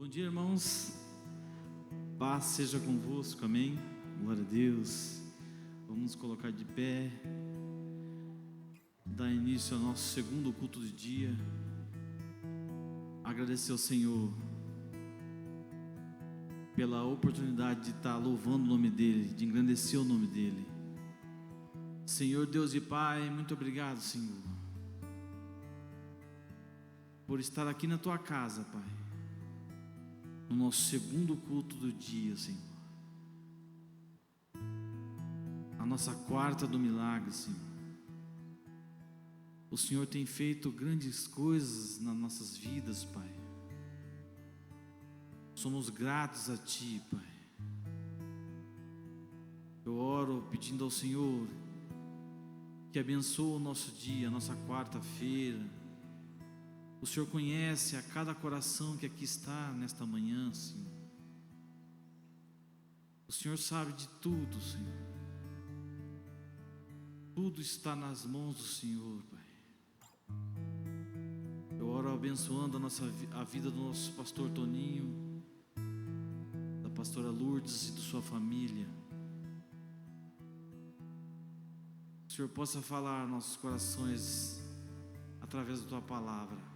Bom dia, irmãos. Paz seja convosco, amém? Glória a Deus. Vamos nos colocar de pé, dar início ao nosso segundo culto do dia. Agradecer ao Senhor pela oportunidade de estar louvando o nome dEle, de engrandecer o nome dEle. Senhor Deus e Pai, muito obrigado, Senhor, por estar aqui na Tua casa, Pai, no nosso segundo culto do dia, Senhor, a nossa quarta do milagre, Senhor. O Senhor tem feito grandes coisas nas nossas vidas, Pai. Somos gratos a Ti, Pai. Eu oro pedindo ao Senhor que abençoe o nosso dia, a nossa quarta-feira. O Senhor conhece a cada coração que aqui está nesta manhã, Senhor. O Senhor sabe de tudo, Senhor. Tudo está nas mãos do Senhor, Pai. Eu oro abençoando a vida do nosso pastor Toninho, da pastora Lourdes e de sua família. O Senhor possa falar nossos corações através da Tua palavra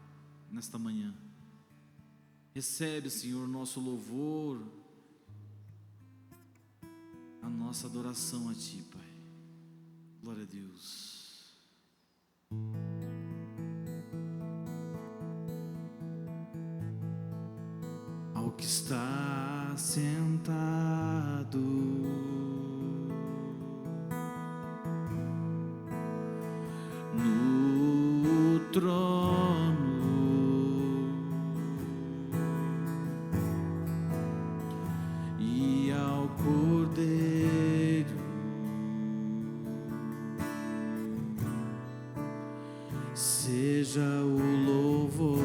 nesta manhã. Recebe, Senhor, o nosso louvor, a nossa adoração a Ti, Pai. Glória a Deus. Ao que está sentado no trono, e ao Cordeiro seja o louvor,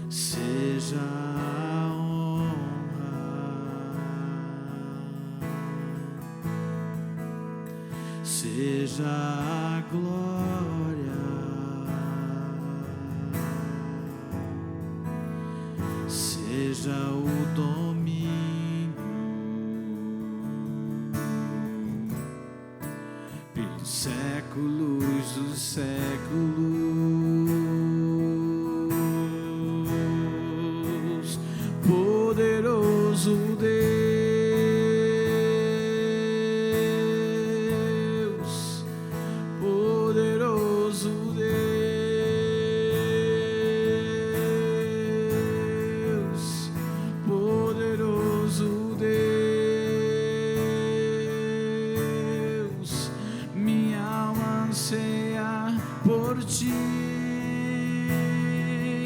seja a honra, seja a glória, seja o domínio pelos séculos dos séculos. Poderoso Deus, poderoso Deus, poderoso Deus, minha alma anseia por Ti,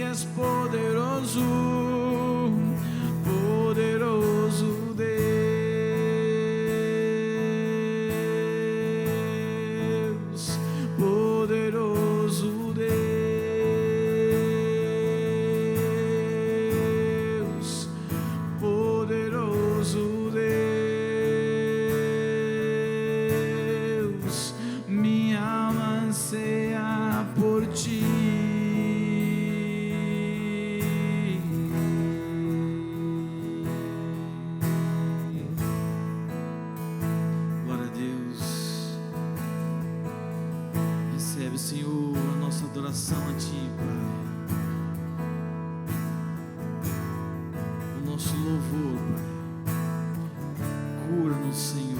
és poderoso. Poderoso Deus, poderoso Deus, poderoso Deus, minha alma anseia por Ti. Senhor, a nossa adoração a Ti, Pai, o nosso louvor, Pai. Cura-nos, Senhor.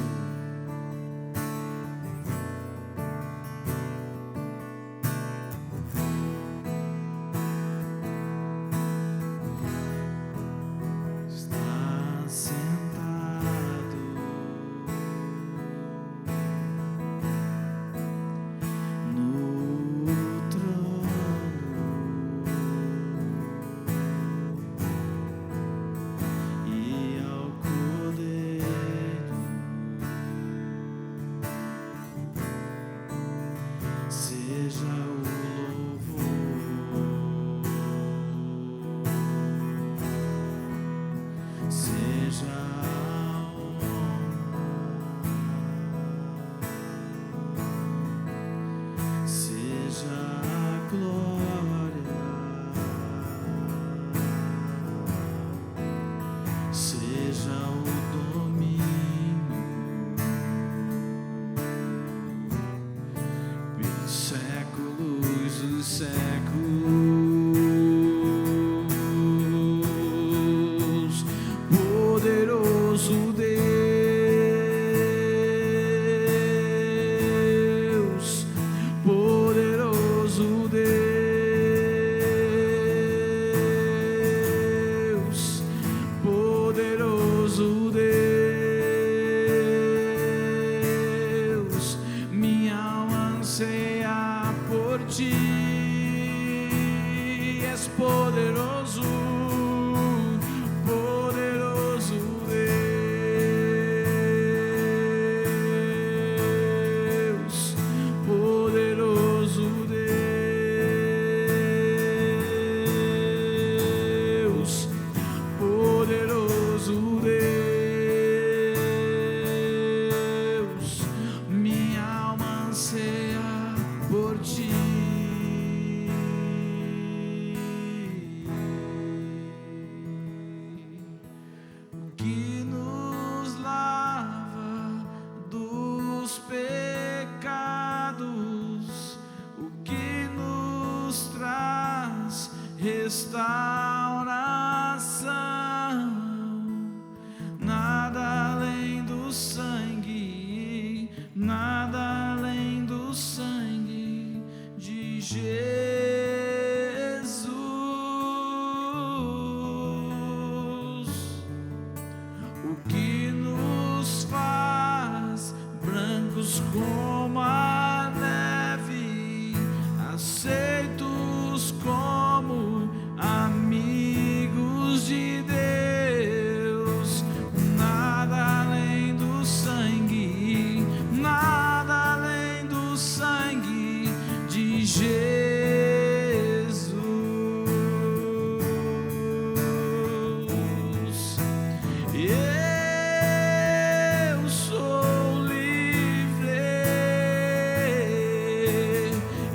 Está sentado no trono, e anseia por ti. És poderoso, poderoso Deus, poderoso Deus, poderoso Deus. Minha alma anseia por ti. Que nos lava dos pecados, o que nos traz restauração. Nada além do sangue, nada além do sangue de Jesus. O que nos faz brancos como a neve, aceitos como amigos de Deus. Nada além do sangue, nada além do sangue de Jesus. Eu sou livre,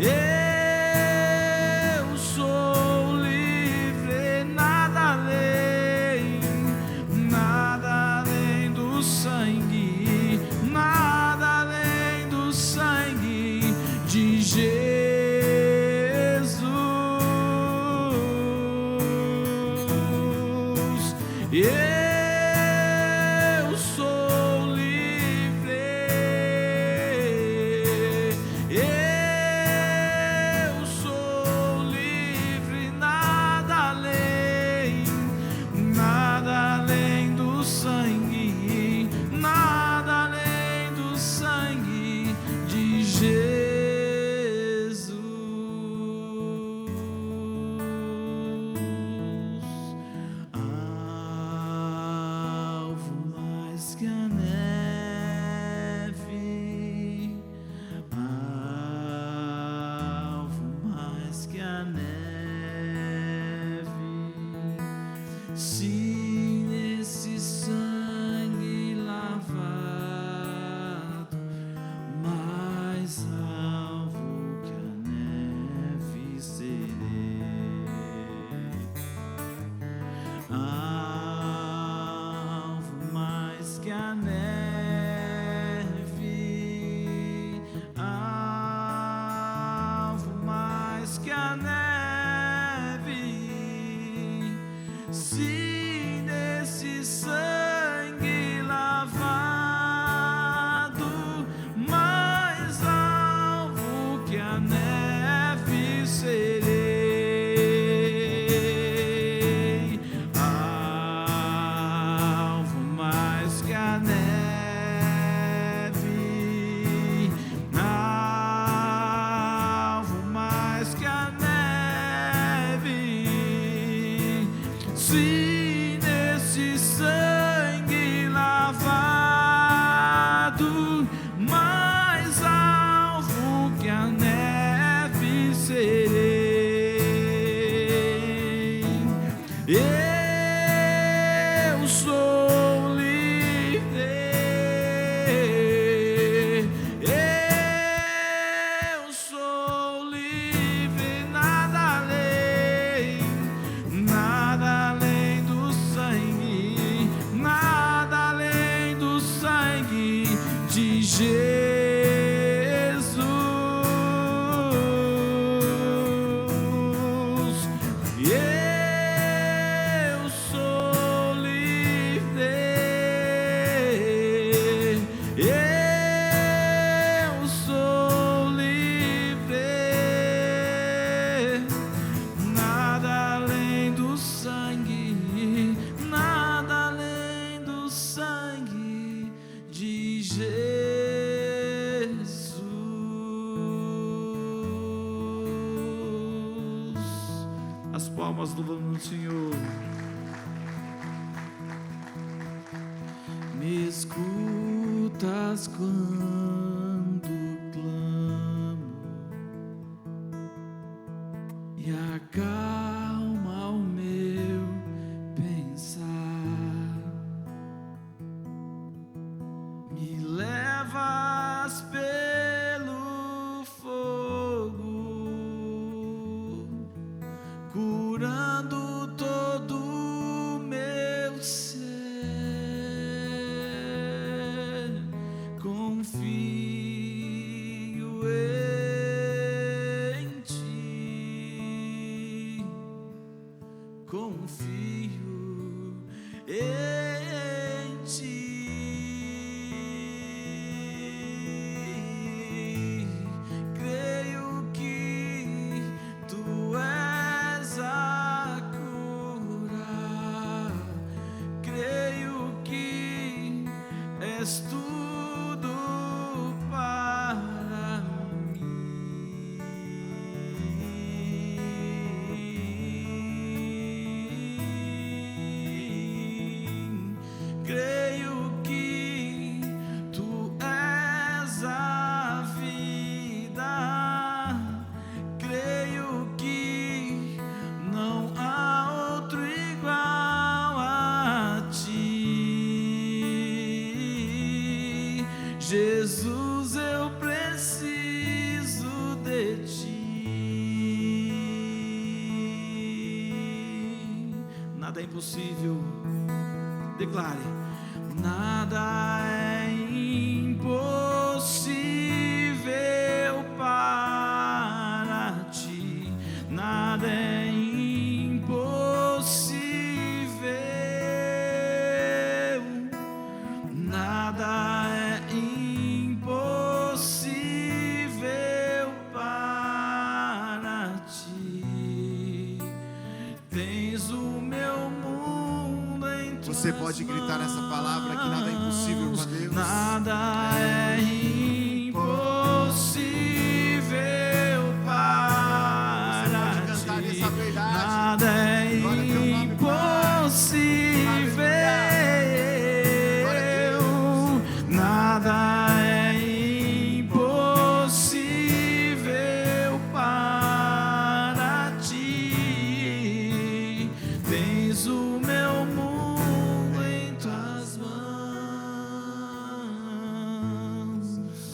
eu sou livre, nada além do sangue, nada além do sangue de Jesus. Eu sou livre, eu sou livre, nada além do sangue, nada além do sangue de Jesus. Alvo mais que a neve, alvo mais que a neve. Se nesse sangue lavado, mais alvo que a neve serei. Alvo mais que a neve, alvo mais que a neve. Se nesse sangue lavado, mais alvo que a neve serei. Alvo mais que a neve, alvo mais que a neve. Se nesse sangue lavado, mais alvo que a neve palmas louvando o Senhor. Me escutas quando clamo e acalma o meu pensar. Me levas pelo fogo, curando todo o meu ser. Confio em ti, confio em ti. Creio que tu és a cura, creio que és tudo para mim. Creio que tu és a vida, creio que não há outro igual a ti. Jesus, eu preciso de ti. Nada é impossível. Declare: nada é impossível para ti. Nada é impossível. Nada é impossível para ti. Tens o meu mundo em tuas Você pode gritar essa palavra que nada é impossível para Deus. Nada é impossível para Você pode cantar ti. essa verdade. Nada é Glória a teu nome, Pai. impossível. Nada é impossível para ti. Tens o meu mundo em tuas mãos.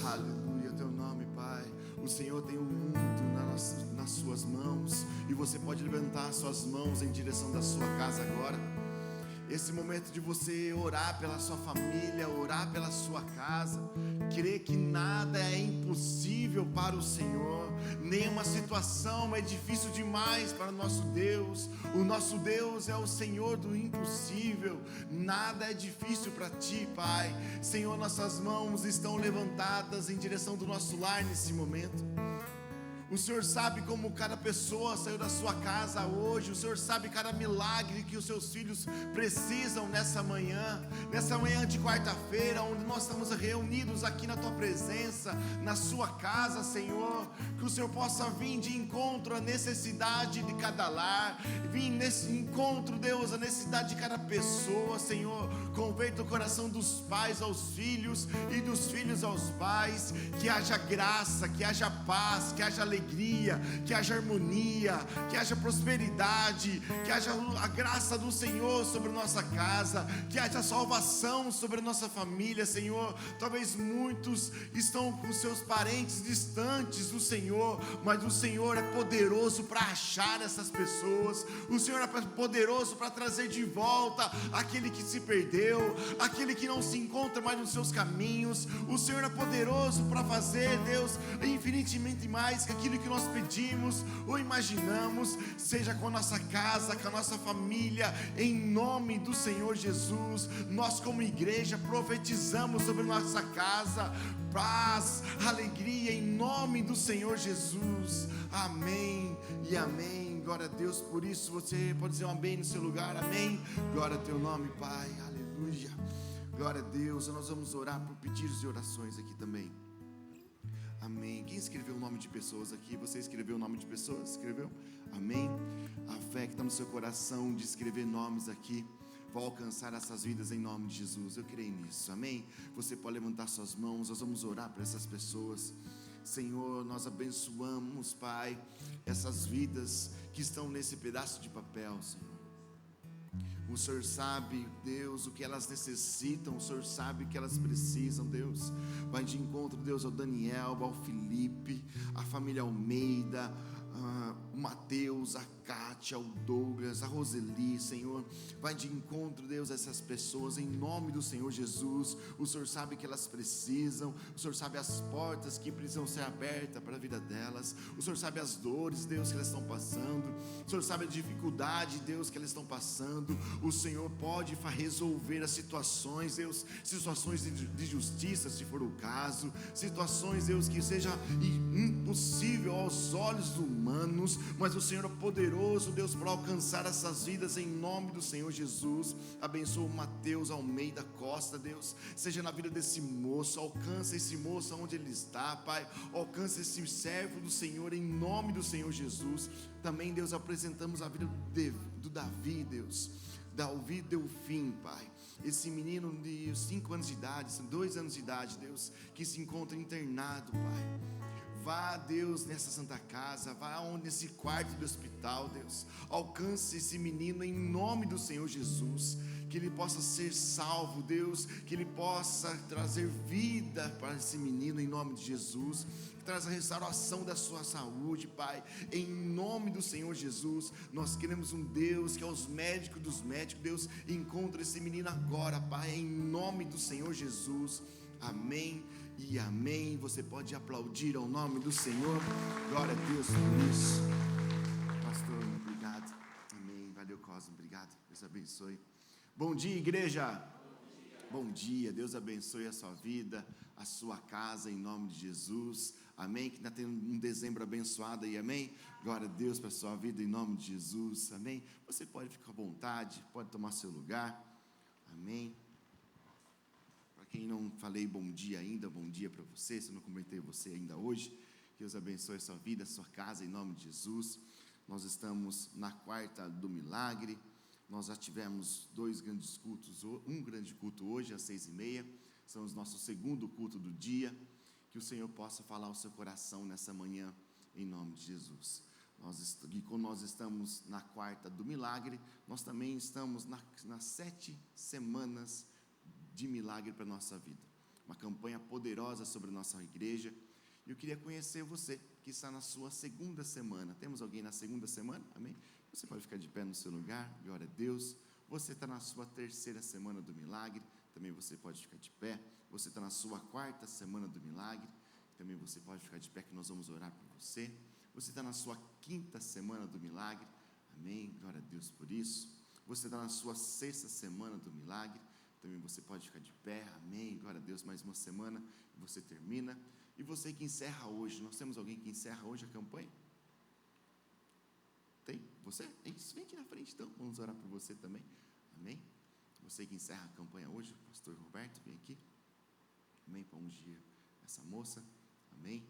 Aleluia, teu nome, Pai. O Senhor tem o mundo nas suas mãos, e você pode levantar suas mãos em direção da sua casa agora. Esse momento de você orar pela sua família, orar pela sua casa, crer que nada é impossível para o Senhor, nenhuma situação é difícil demais para o nosso Deus. O nosso Deus é o Senhor do impossível, nada é difícil para ti, Pai. Senhor, nossas mãos estão levantadas em direção do nosso lar nesse momento. O Senhor sabe como cada pessoa saiu da sua casa hoje. O Senhor sabe cada milagre que os seus filhos precisam nessa manhã de quarta-feira, onde nós estamos reunidos aqui na tua presença, na sua casa, Senhor. Que o Senhor possa vir de encontro à necessidade de cada lar, vir nesse encontro, Deus, a necessidade de cada pessoa, Senhor. Converta o coração dos pais aos filhos e dos filhos aos pais. Que haja graça, que haja paz, que haja alegria, que haja harmonia, que haja prosperidade, que haja a graça do Senhor sobre nossa casa, que haja salvação sobre a nossa família, Senhor. Talvez muitos estão com seus parentes distantes do Senhor, mas o Senhor é poderoso para achar essas pessoas. O Senhor é poderoso para trazer de volta aquele que se perdeu, aquele que não se encontra mais nos seus caminhos. O Senhor é poderoso para fazer, Deus, infinitamente mais que aquilo que nós pedimos ou imaginamos, seja com a nossa casa, com a nossa família, em nome do Senhor Jesus. Nós como igreja profetizamos sobre nossa casa paz, alegria, em nome do Senhor Jesus. Amém e amém. Glória a Deus por isso. Você pode dizer um amém no seu lugar. Amém. Glória a teu nome, Pai. Aleluia. Glória a Deus. Nós vamos orar por pedidos e orações aqui também. Amém. Quem escreveu o nome de pessoas aqui? Você escreveu o nome de pessoas? Escreveu? Amém. A fé que está no seu coração de escrever nomes aqui vai alcançar essas vidas em nome de Jesus. Eu creio nisso. Amém. Você pode levantar suas mãos. Nós vamos orar por essas pessoas. Senhor, nós abençoamos, Pai, essas vidas que estão nesse pedaço de papel, Senhor. O Senhor sabe, Deus, o que elas necessitam. O Senhor sabe o que elas precisam, Deus. Vai de encontro, Deus, ao Daniel, ao Felipe, à família Almeida, o Mateus, a Kátia, o Douglas, a Roseli, Senhor. Vai de encontro, Deus, a essas pessoas, em nome do Senhor Jesus. O Senhor sabe que elas precisam. O Senhor sabe as portas que precisam ser abertas para a vida delas. O Senhor sabe as dores, Deus, que elas estão passando. O Senhor sabe a dificuldade, Deus, que elas estão passando. O Senhor pode resolver as situações, Deus, situações de justiça, se for o caso, situações, Deus, que seja impossível aos olhos humanos, mas o Senhor é poderoso, Deus, para alcançar essas vidas em nome do Senhor Jesus. Abençoa o Mateus Almeida Costa, Deus, seja na vida desse moço, alcança esse moço onde ele está, Pai, alcança esse servo do Senhor em nome do Senhor Jesus. Também, Deus, apresentamos a vida do Davi, Deus, Davi Delfim, Pai, esse menino de 5 anos de idade, 2 anos de idade, Deus, que se encontra internado, Pai. Vá, Deus, nessa santa casa, vá nesse quarto do hospital, Deus, alcance esse menino em nome do Senhor Jesus, que ele possa ser salvo, Deus, que ele possa trazer vida para esse menino em nome de Jesus, que traz a restauração da sua saúde, Pai, em nome do Senhor Jesus. Nós queremos um Deus que é os médicos dos médicos, Deus, encontra esse menino agora, Pai, em nome do Senhor Jesus. Amém e amém. Você pode aplaudir ao nome do Senhor. Glória a Deus por isso. Pastor, obrigado. Amém. Valeu, Cosmo. Obrigado. Deus abençoe. Bom dia, igreja. Bom dia. Deus abençoe a sua vida, a sua casa, em nome de Jesus. Amém. Que está tendo um dezembro abençoado aí. Amém. Glória a Deus para a sua vida, em nome de Jesus. Amém. Você pode ficar à vontade, pode tomar seu lugar. Amém. Quem não falei bom dia ainda, bom dia para você, se eu não cumprimentei você ainda hoje, que Deus abençoe a sua vida, a sua casa, em nome de Jesus. Nós estamos na quarta do milagre, nós já tivemos 2 grandes cultos, um grande culto hoje às 6h30, são os nossos segundo culto do dia, que o Senhor possa falar ao seu coração nessa manhã, em nome de Jesus. E quando nós estamos na quarta do milagre, nós também estamos nas 7 semanas de milagre para a nossa vida, uma campanha poderosa sobre a nossa igreja. E eu queria conhecer você que está na sua segunda semana. Temos alguém na segunda semana? Amém? Você pode ficar de pé no seu lugar, glória a Deus. Você está na sua 3ª semana do milagre, também você pode ficar de pé. Você está na sua 4ª semana do milagre, também você pode ficar de pé, que nós vamos orar por você. Você está na sua 5ª semana do milagre, amém, glória a Deus por isso. Você está na sua 6ª semana do milagre, também você pode ficar de pé, amém, glória a Deus. Mais uma semana e você termina. E você que encerra hoje, nós temos alguém que encerra hoje a campanha? Tem? Você? Isso, vem aqui na frente então, vamos orar por você também, amém. Você que encerra a campanha hoje, pastor Roberto, vem aqui, amém, para ungir essa moça, amém,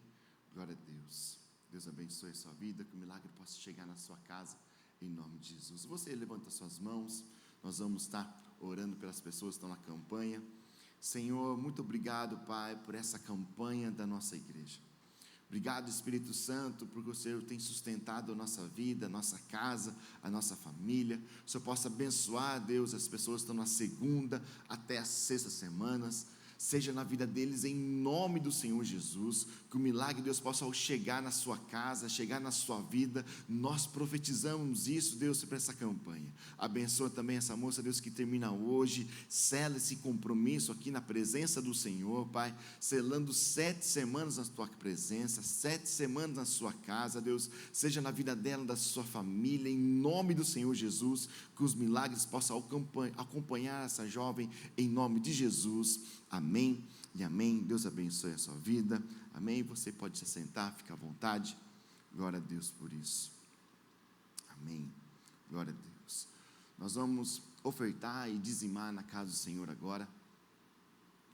glória a Deus. Deus abençoe a sua vida, que o milagre possa chegar na sua casa, em nome de Jesus. Você levanta suas mãos, nós vamos estar orando pelas pessoas que estão na campanha. Senhor, muito obrigado, Pai, por essa campanha da nossa igreja. Obrigado, Espírito Santo, porque o Senhor tem sustentado a nossa vida, a nossa casa, a nossa família. O Senhor possa abençoar, Deus, as pessoas que estão na 2ª até as 6ª semanas. Seja na vida deles em nome do Senhor Jesus, que o milagre de Deus possa chegar na sua casa, chegar na sua vida. Nós profetizamos isso, Deus, para essa campanha. Abençoa também essa moça, Deus, que termina hoje, sela esse compromisso aqui na presença do Senhor, Pai, selando 7 semanas na tua presença, 7 semanas na sua casa, Deus, seja na vida dela, da sua família, em nome do Senhor Jesus, que os milagres possam acompanhar essa jovem, em nome de Jesus. Amém e amém. Deus abençoe a sua vida. Amém. Você pode se sentar, fica à vontade. Glória a Deus por isso. Amém. Glória a Deus. Nós vamos ofertar e dizimar na casa do Senhor agora.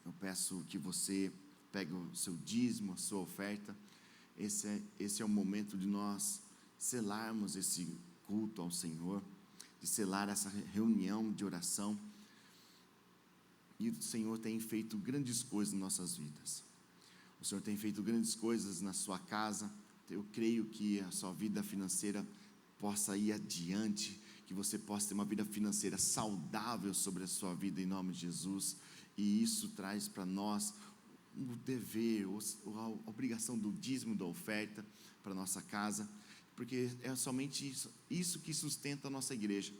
Eu peço que você pega o seu dízimo, a sua oferta. Esse é o momento de nós selarmos esse culto ao Senhor, de selar essa reunião de oração. E o Senhor tem feito grandes coisas em nossas vidas. O Senhor tem feito grandes coisas na sua casa. Eu creio que a sua vida financeira possa ir adiante, que você possa ter uma vida financeira saudável sobre a sua vida, em nome de Jesus. E isso traz para nós o dever, a obrigação do dízimo, da oferta para a nossa casa, porque é somente isso que sustenta a nossa igreja,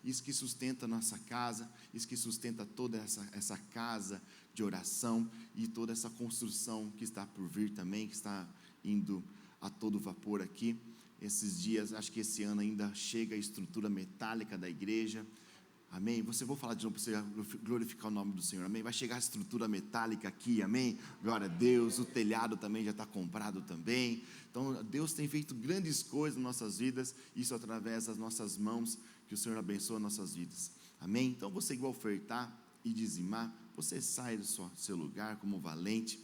isso que sustenta a nossa casa, isso que sustenta toda essa casa de oração e toda essa construção que está por vir também, que está indo a todo vapor aqui. Esses dias, acho que esse ano ainda chega a estrutura metálica da igreja, amém? Vou falar de novo para você glorificar o nome do Senhor, amém? Vai chegar a estrutura metálica aqui, amém? Glória a Deus. O telhado também já está comprado também. Então Deus tem feito grandes coisas nas nossas vidas, isso através das nossas mãos, que o Senhor abençoa nossas vidas, amém? Então você que vai ofertar e dizimar, você sai do seu lugar como valente,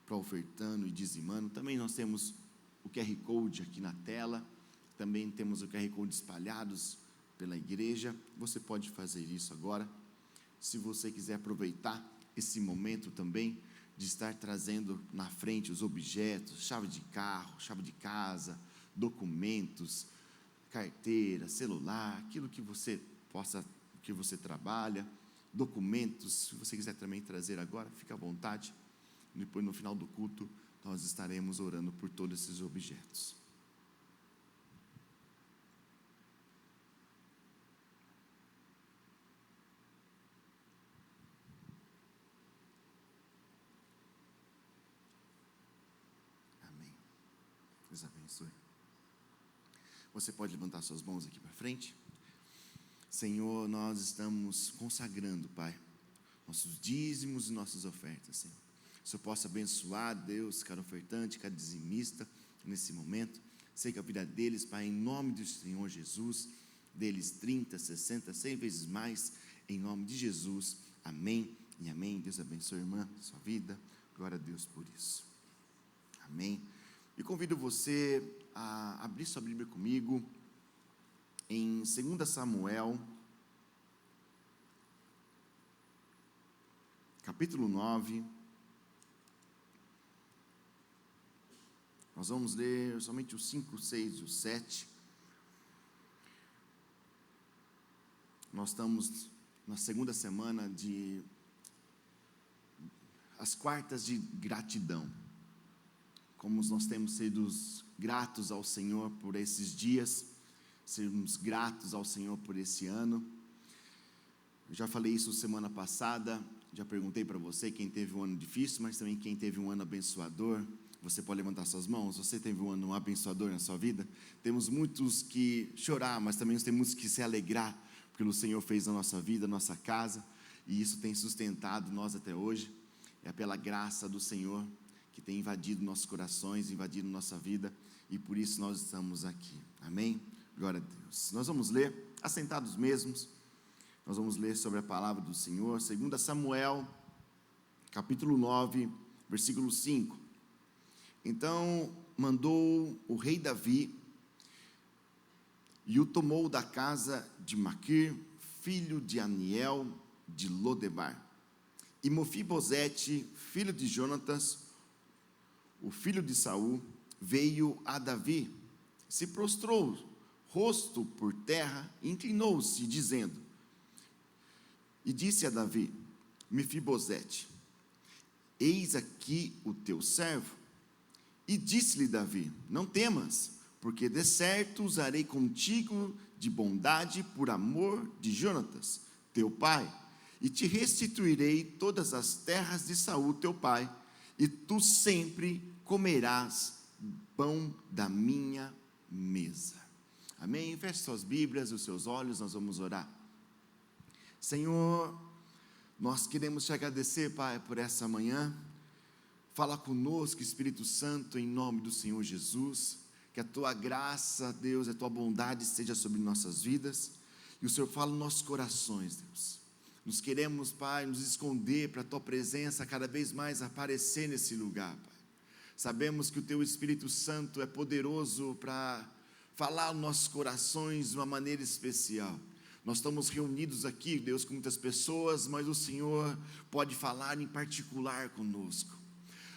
para ofertando e dizimando. Também nós temos o QR Code aqui na tela, também temos o QR Code espalhados pela igreja. Você pode fazer isso agora, se você quiser aproveitar esse momento também, de estar trazendo na frente os objetos, chave de carro, chave de casa, documentos, carteira, celular, aquilo que você trabalha, documentos. Se você quiser também trazer agora, fica à vontade. Depois, no final do culto, nós estaremos orando por todos esses objetos. Amém. Deus abençoe. Você pode levantar suas mãos aqui para frente. Senhor, nós estamos consagrando, Pai, nossos dízimos e nossas ofertas, Senhor. Que o Senhor possa abençoar, Deus, cada ofertante, cada dizimista, nesse momento. Sei que a vida deles, Pai, em nome do Senhor Jesus, deles 30, 60, 100 vezes mais, em nome de Jesus, amém e amém. Deus abençoe, irmã, sua vida, glória a Deus por isso, amém. E convido você a abrir sua Bíblia comigo, em 2 Samuel, capítulo 9, nós vamos ler somente os 5, 6 e o 7, nós estamos na segunda semana as quartas de gratidão, como nós temos sido gratos ao Senhor por esses dias, sermos gratos ao Senhor por esse ano. Eu já falei isso semana passada, já perguntei para você quem teve um ano difícil, mas também quem teve um ano abençoador. Você pode levantar suas mãos. Você teve um ano abençoador na sua vida? Temos muitos que chorar, mas também temos que se alegrar, porque o Senhor fez na nossa vida, na nossa casa, e isso tem sustentado nós até hoje. É pela graça do Senhor que tem invadido nossos corações, invadido nossa vida, e por isso nós estamos aqui, amém? Glória a Deus. Nós vamos ler, assentados mesmos, nós vamos ler sobre a palavra do Senhor, 2 Samuel, capítulo 9, versículo 5. Então mandou o rei Davi, e o tomou da casa de Maquir, filho de Aniel, de Lodebar. E Mefibosete, filho de Jonatas, o filho de Saul, veio a Davi, se prostrou, rosto por terra, inclinou-se, dizendo, e disse a Davi, Mefibosete, eis aqui o teu servo. E disse-lhe Davi, não temas, porque de certo usarei contigo de bondade por amor de Jonatas, teu pai, e te restituirei todas as terras de Saul, teu pai, e tu sempre comerás pão da minha mesa. Amém? Feche suas Bíblias, os seus olhos, nós vamos orar. Senhor, nós queremos te agradecer, Pai, por essa manhã. Fala conosco, Espírito Santo, em nome do Senhor Jesus. Que a tua graça, Deus, a tua bondade esteja sobre nossas vidas. E o Senhor fala nos nossos corações, Deus. Nós queremos, Pai, nos esconder para a Tua presença cada vez mais aparecer nesse lugar, Pai. Sabemos que o Teu Espírito Santo é poderoso para falar aos nossos corações de uma maneira especial. Nós estamos reunidos aqui, Deus, com muitas pessoas, mas o Senhor pode falar em particular conosco.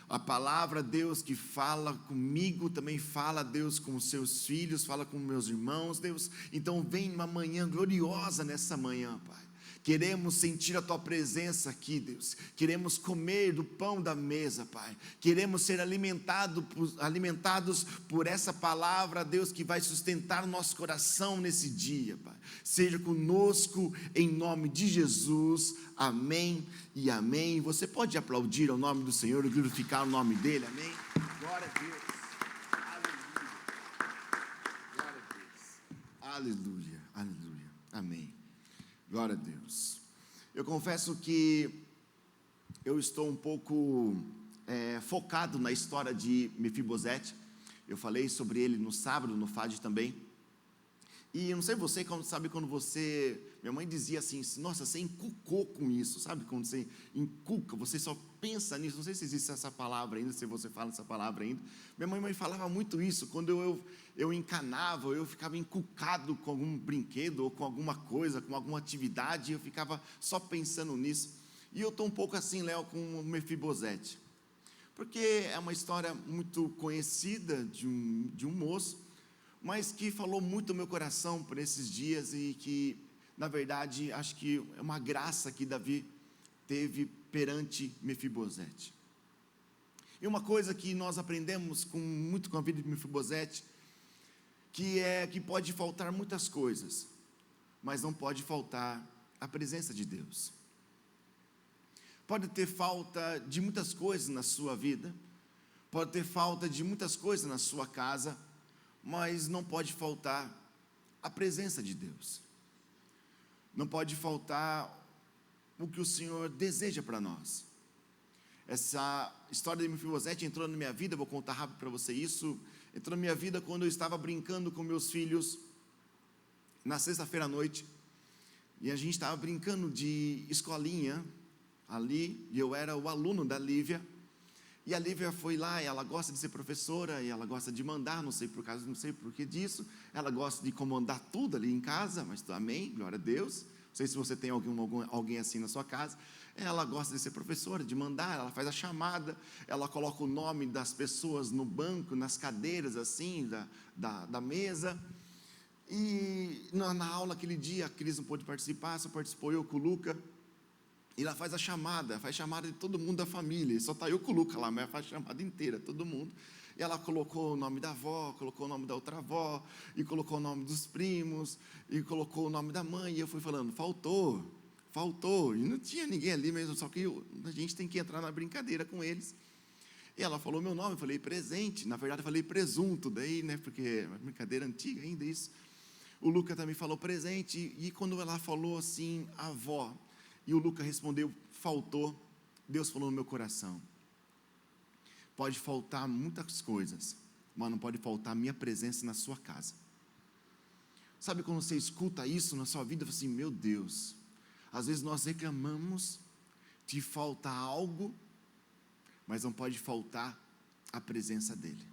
A palavra, Deus, que fala comigo, também fala, Deus, com os seus filhos, fala com meus irmãos, Deus. Então vem uma manhã gloriosa nessa manhã, Pai. Queremos sentir a Tua presença aqui, Deus. Queremos comer do pão da mesa, Pai. Queremos ser alimentados por essa palavra, Deus, que vai sustentar o nosso coração nesse dia, Pai. Seja conosco em nome de Jesus. Amém e amém. Você pode aplaudir ao nome do Senhor e glorificar o nome dEle, amém? Glória a Deus. Aleluia. Glória a Deus. Aleluia, aleluia, amém. Glória a Deus. Eu confesso que eu estou um pouco focado na história de Mefibosete. Eu falei sobre ele no sábado, no FAD também. E eu não sei você, sabe quando você... Minha mãe dizia assim, nossa, você encucou com isso, sabe? Quando você encuca, você só pensa nisso. Não sei se existe essa palavra ainda, se você fala essa palavra ainda. Minha mãe falava muito isso. Quando eu encanava, eu ficava encucado com algum brinquedo, ou com alguma coisa, com alguma atividade, eu ficava só pensando nisso. E eu estou um pouco assim, Léo, com o Mefibosete. Porque é uma história muito conhecida de um moço, mas que falou muito ao meu coração por esses dias e que, na verdade, acho que é uma graça que Davi teve perante Mefibosete. E uma coisa que nós aprendemos muito com a vida de Mefibosete, que pode faltar muitas coisas, mas não pode faltar a presença de Deus. Pode ter falta de muitas coisas na sua vida, pode ter falta de muitas coisas na sua casa, mas não pode faltar a presença de Deus. Não pode faltar o que o Senhor deseja para nós. Essa história de Mefibosete entrou na minha vida, vou contar rápido para você isso. Entrou na minha vida quando eu estava brincando com meus filhos na sexta-feira à noite. E a gente estava brincando de escolinha ali, e eu era o aluno da Lívia. E a Lívia foi lá, e ela gosta de ser professora, e ela gosta de mandar, não sei por que disso, ela gosta de comandar tudo ali em casa, mas amém, glória a Deus. Não sei se você tem alguém assim na sua casa. Ela gosta de ser professora, de mandar, ela faz a chamada, ela coloca o nome das pessoas no banco, nas cadeiras assim, da mesa. E na aula aquele dia, a Cris não pôde participar, só participou eu com o Luca. E ela faz chamada de todo mundo da família, só está eu com o Luca lá, mas faz chamada inteira, todo mundo. E ela colocou o nome da avó, colocou o nome da outra avó, e colocou o nome dos primos, e colocou o nome da mãe, e eu fui falando, faltou, e não tinha ninguém ali mesmo, só que a gente tem que entrar na brincadeira com eles. E ela falou meu nome, eu falei presente, na verdade eu falei presunto, daí, né, porque é uma brincadeira antiga ainda isso. O Luca também falou presente, e quando ela falou assim, avó, e o Luca respondeu, faltou, Deus falou no meu coração, pode faltar muitas coisas, mas não pode faltar a minha presença na sua casa. Sabe quando você escuta isso na sua vida, assim, meu Deus, às vezes nós reclamamos de faltar algo, mas não pode faltar a presença dEle.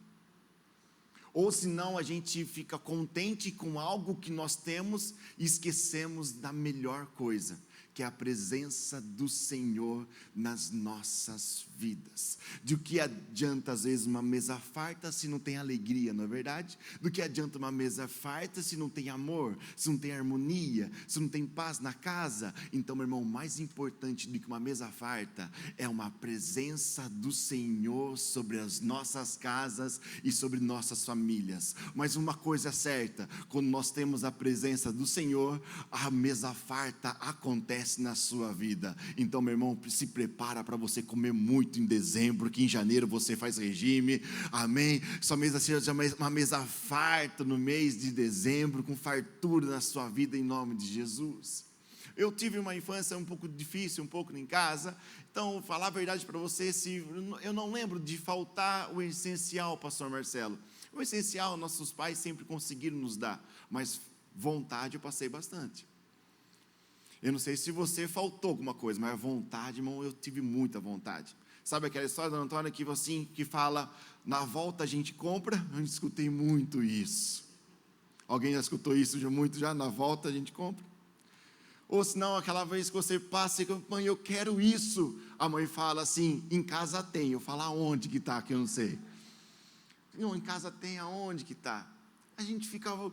Ou senão a gente fica contente com algo que nós temos e esquecemos da melhor coisa, que é a presença do Senhor nas nossas vidas. Do que adianta às vezes uma mesa farta se não tem alegria, não é verdade? Do que adianta uma mesa farta se não tem amor, se não tem harmonia, se não tem paz na casa? Então, meu irmão, mais importante do que uma mesa farta é uma presença do Senhor sobre as nossas casas e sobre nossas famílias. Mas uma coisa é certa, quando nós temos a presença do Senhor, a mesa farta acontece na sua vida. Então, meu irmão, se prepara para você comer muito em dezembro, que em janeiro você faz regime, amém? Sua mesa seja uma mesa farta no mês de dezembro, com fartura na sua vida, em nome de Jesus. Eu tive uma infância um pouco difícil, um pouco em casa, então, falar a verdade para você, eu não lembro de faltar o essencial, pastor Marcelo. O essencial, nossos pais sempre conseguiram nos dar, mas vontade eu passei bastante. Eu não sei se você faltou alguma coisa, mas a vontade, irmão, eu tive muita vontade. Sabe aquela história do Antônio que fala, na volta a gente compra? Eu escutei muito isso. Alguém já escutou isso muito já? Na volta a gente compra? Ou senão, aquela vez que você passa e fala, mãe, eu quero isso. A mãe fala assim, em casa tem. Eu falo, aonde que está, que eu não sei. Não, em casa tem, aonde que está? A gente ficava,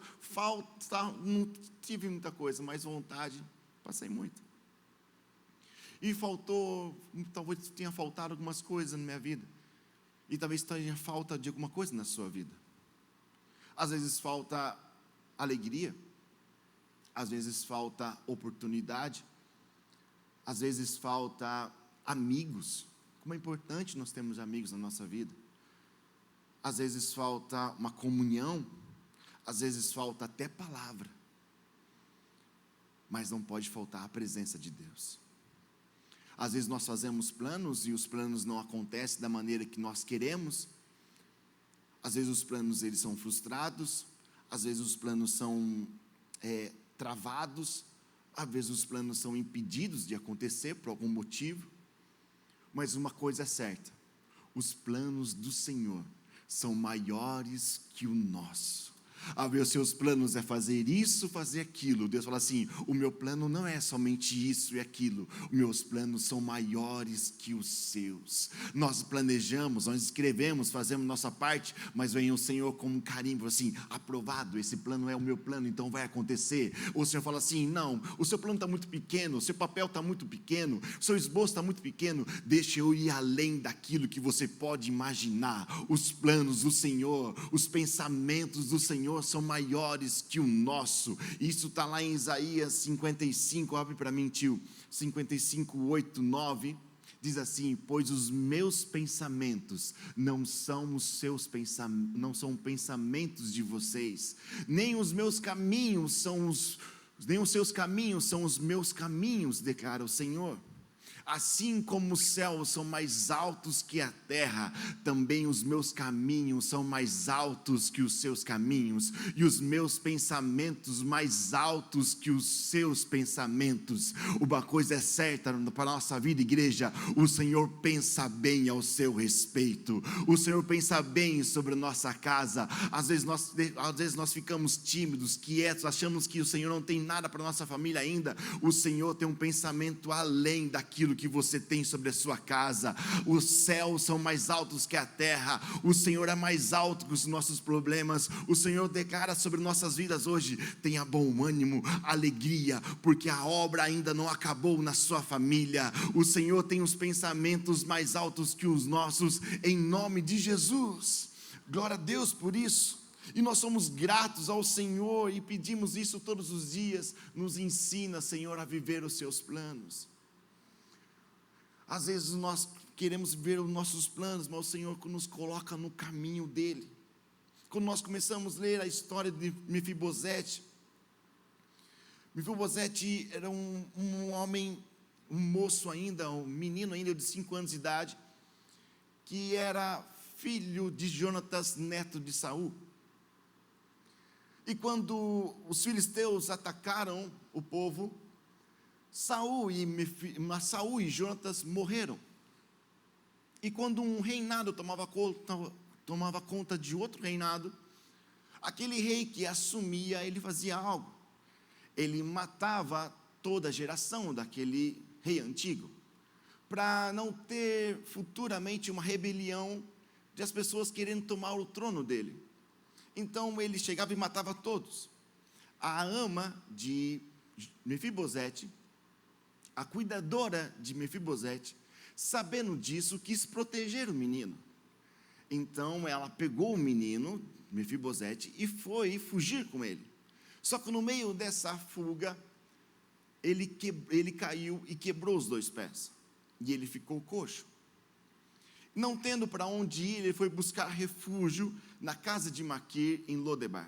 não tive muita coisa, mas vontade, passei muito. E talvez tenha faltado algumas coisas na minha vida. E talvez tenha falta de alguma coisa na sua vida. Às vezes falta alegria. Às vezes falta oportunidade. Às vezes falta amigos. Como é importante nós termos amigos na nossa vida. Às vezes falta uma comunhão. Às vezes falta até palavra. Mas não pode faltar a presença de Deus. Às vezes nós fazemos planos e os planos não acontecem da maneira que nós queremos. Às vezes os planos eles são frustrados. Às vezes os planos são travados. Às vezes os planos são impedidos de acontecer por algum motivo. Mas uma coisa é certa: os planos do Senhor são maiores que o nosso. A ver, os seus planos é fazer isso, fazer aquilo. Deus fala assim, o meu plano não é somente isso e aquilo. Os meus planos são maiores que os seus. Nós planejamos, nós escrevemos, fazemos nossa parte, mas vem o Senhor com um carimbo assim, aprovado, esse plano é o meu plano, então vai acontecer. O Senhor fala assim, não, o seu plano está muito pequeno, o seu papel está muito pequeno, o seu esboço está muito pequeno, deixa eu ir além daquilo que você pode imaginar. Os planos do Senhor, os pensamentos do Senhor são maiores que o nosso. Isso está lá em Isaías 55, abre para mim, tio, 55, 8, 9, diz assim, pois os meus pensamentos não são os seus pensamentos, não são pensamentos de vocês, nem os meus caminhos nem os seus caminhos são os meus caminhos, declara o Senhor. Assim como os céus são mais altos que a terra, também os meus caminhos são mais altos que os seus caminhos, e os meus pensamentos mais altos que os seus pensamentos. Uma coisa é certa para a nossa vida, igreja: o Senhor pensa bem ao seu respeito, o Senhor pensa bem sobre a nossa casa. Às vezes nós ficamos tímidos, quietos, achamos que o Senhor não tem nada para a nossa família ainda. O Senhor tem um pensamento além daquilo que você tem sobre a sua casa. Os céus são mais altos que a terra. O Senhor é mais alto que os nossos problemas. O Senhor declara sobre nossas vidas hoje: tenha bom ânimo, alegria, porque a obra ainda não acabou na sua família. O Senhor tem os pensamentos mais altos que os nossos, em nome de Jesus. Glória a Deus por isso. E nós somos gratos ao Senhor e pedimos isso todos os dias. Nos ensina, Senhor, a viver os seus planos. Às vezes nós queremos ver os nossos planos, mas o Senhor nos coloca no caminho dEle. Quando nós começamos a ler a história de Mefibosete, Mefibosete era um homem, um moço ainda, um menino ainda de 5 anos de idade, que era filho de Jonatas, neto de Saul. E quando os filisteus atacaram o povo, Saul e Jonatas morreram. E quando um reinado tomava conta de outro reinado, aquele rei que assumia, ele fazia algo. Ele matava toda a geração daquele rei antigo, para não ter futuramente uma rebelião de as pessoas querendo tomar o trono dele. Então ele chegava e matava todos. A ama de Mefibosete, a cuidadora de Mefibosete, sabendo disso, quis proteger o menino. Então ela pegou o menino, Mefibosete, e foi fugir com ele. Só que no meio dessa fuga, ele caiu e quebrou os 2 pés. E ele ficou coxo. Não tendo para onde ir, ele foi buscar refúgio na casa de Maquir, em Lodebar.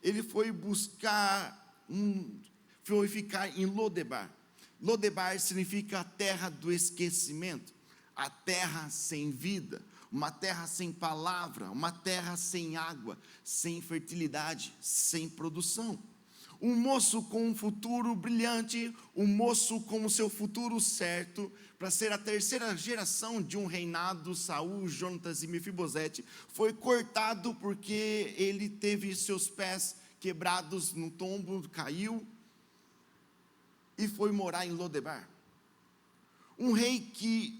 Ele foi ficar em Lodebar. Lodebar significa a terra do esquecimento, a terra sem vida, uma terra sem palavra, uma terra sem água, sem fertilidade, sem produção. um moço com um futuro brilhante, um moço com o seu futuro certo, para ser a terceira geração de um reinado. Saul, Jonatas e Mefibosete, foi cortado porque ele teve seus pés quebrados no tombo, caiu e foi morar em Lodebar. Um rei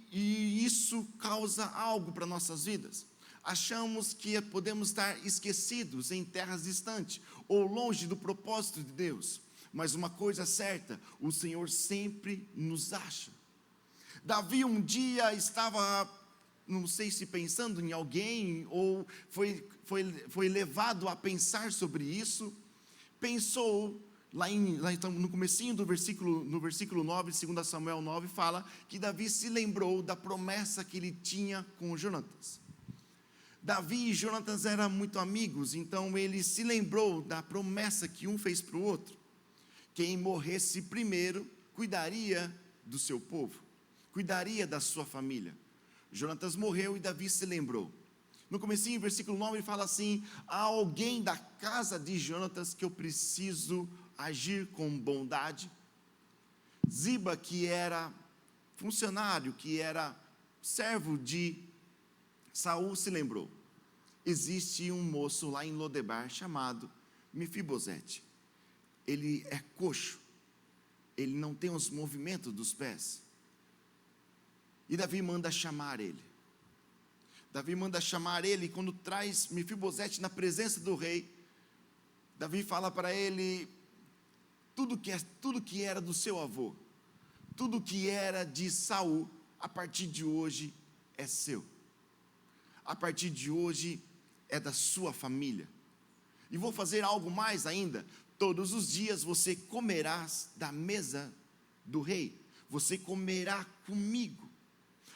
e isso causa algo para nossas vidas. Achamos que podemos estar esquecidos em terras distantes ou longe do propósito de Deus, mas uma coisa é certa: o Senhor sempre nos acha. Davi um dia estava, não sei se pensando em alguém, ou foi levado a pensar sobre isso. Pensou, no comecinho do versículo, no versículo 9, 2 Samuel 9, fala que Davi se lembrou da promessa que ele tinha com Jonatas. Davi e Jonatas eram muito amigos, então ele se lembrou da promessa que um fez para o outro: quem morresse primeiro cuidaria do seu povo, cuidaria da sua família. Jonatas morreu e Davi se lembrou. No comecinho, versículo 9, ele fala assim: há alguém da casa de Jonatas que eu preciso agir com bondade. Ziba, que era funcionário, que era servo de Saul, se lembrou: existe um moço lá em Lodebar chamado Mefibosete. Ele é coxo, ele não tem os movimentos dos pés. E Davi manda chamar ele. E quando traz Mefibosete na presença do rei, Davi fala para ele: tudo que era do seu avô, tudo que era de Saul, a partir de hoje é seu. A partir de hoje é da sua família. E vou fazer algo mais ainda: todos os dias você comerás da mesa do rei, você comerá comigo.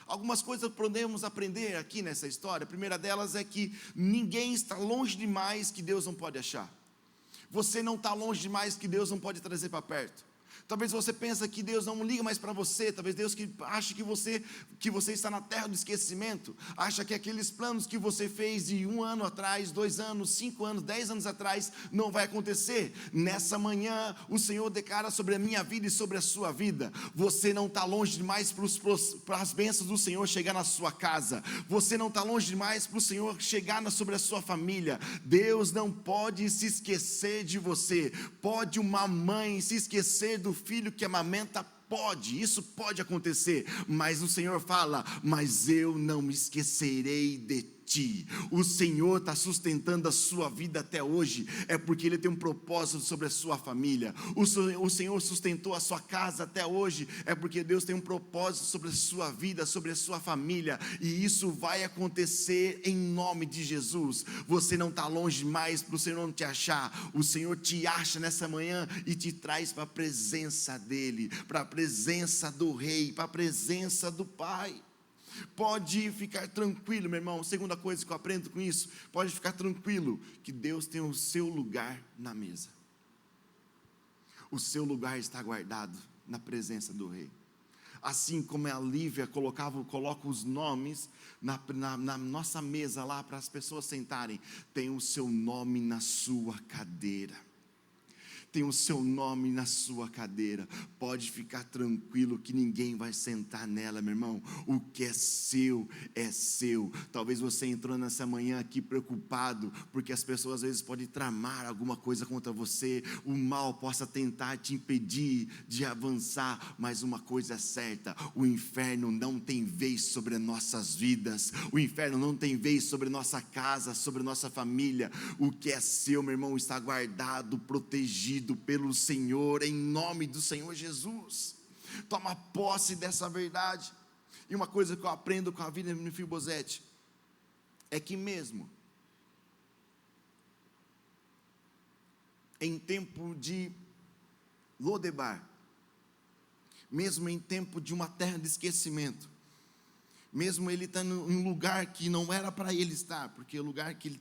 Algumas coisas podemos aprender aqui nessa história. A primeira delas é que ninguém está longe demais que Deus não pode achar. Você não está longe demais que Deus não pode trazer para perto. Talvez você pense que Deus não liga mais para você. Talvez Deus ache que você está na terra do esquecimento. Acha que aqueles planos que você fez de 1 ano atrás, 2 anos, 5 anos, 10 anos atrás, não vai acontecer. Nessa manhã, o Senhor declara sobre a minha vida e sobre a sua vida: você não está longe demais para as bênçãos do Senhor chegar na sua casa. Você não está longe demais para o Senhor chegar sobre a sua família. Deus não pode se esquecer de você. Pode uma mãe se esquecer do filho que amamenta? Pode, isso pode acontecer, mas o Senhor fala: mas eu não me esquecerei de ti. O Senhor está sustentando a sua vida até hoje, é porque Ele tem um propósito sobre a sua família. O Senhor sustentou a sua casa até hoje, é porque Deus tem um propósito sobre a sua vida, sobre a sua família, e isso vai acontecer em nome de Jesus. Você não está longe mais para o Senhor não te achar. O Senhor te acha nessa manhã e te traz para a presença dEle, para a presença do Rei, para a presença do Pai. Pode ficar tranquilo, meu irmão. Segunda coisa que eu aprendo com isso: pode ficar tranquilo que Deus tem o seu lugar na mesa. O seu lugar está guardado na presença do Rei. Assim como a Lívia coloca os nomes na nossa mesa lá para as pessoas sentarem, tem o seu nome na sua cadeira. Tem o seu nome na sua cadeira. Pode ficar tranquilo que ninguém vai sentar nela, meu irmão. O que é seu é seu. Talvez você entrou nessa manhã aqui preocupado porque as pessoas às vezes podem tramar alguma coisa contra você, o mal possa tentar te impedir de avançar, mas uma coisa é certa: o inferno não tem vez sobre as nossas vidas. O inferno não tem vez sobre nossa casa, sobre nossa família. O que é seu, meu irmão, está guardado, protegido pelo Senhor, em nome do Senhor Jesus. Toma posse dessa verdade. E uma coisa que eu aprendo com a vida de Mefibosete é que mesmo em tempo de Lodebar, mesmo em tempo de uma terra de esquecimento, mesmo ele estando em um lugar que não era para ele estar, porque o lugar que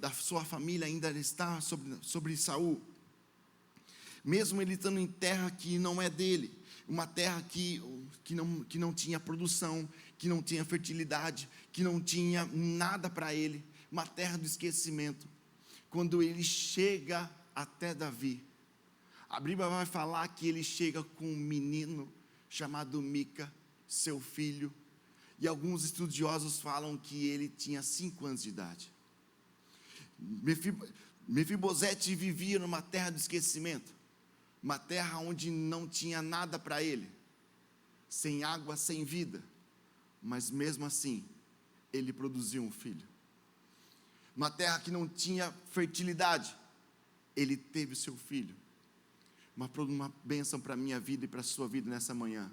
da sua família ainda está sobre Saul, mesmo ele estando em terra que não é dele, uma terra que não tinha produção, que não tinha fertilidade, que não tinha nada para ele, uma terra do esquecimento, quando ele chega até Davi, A Bíblia vai falar que ele chega com um menino chamado Mica, seu filho, e alguns estudiosos falam que ele tinha 5 anos de idade. Mefibosete vivia numa terra do esquecimento, uma terra onde não tinha nada para ele, sem água, sem vida, mas mesmo assim, ele produziu um filho. Uma terra que não tinha fertilidade, ele teve o seu filho. Uma bênção para a minha vida e para a sua vida nessa manhã.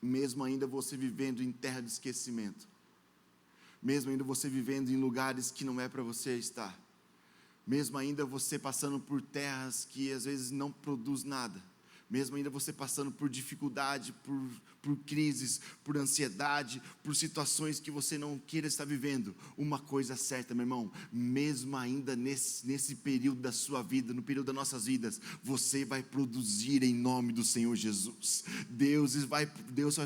Mesmo ainda você vivendo em terra de esquecimento, mesmo ainda você vivendo em lugares que não é para você estar, mesmo ainda você passando por terras que às vezes não produz nada, mesmo ainda você passando por dificuldade, por crises, por ansiedade, por situações que você não queira estar vivendo, uma coisa certa, meu irmão, mesmo ainda nesse período da sua vida, no período das nossas vidas, você vai produzir em nome do Senhor Jesus. Deus vai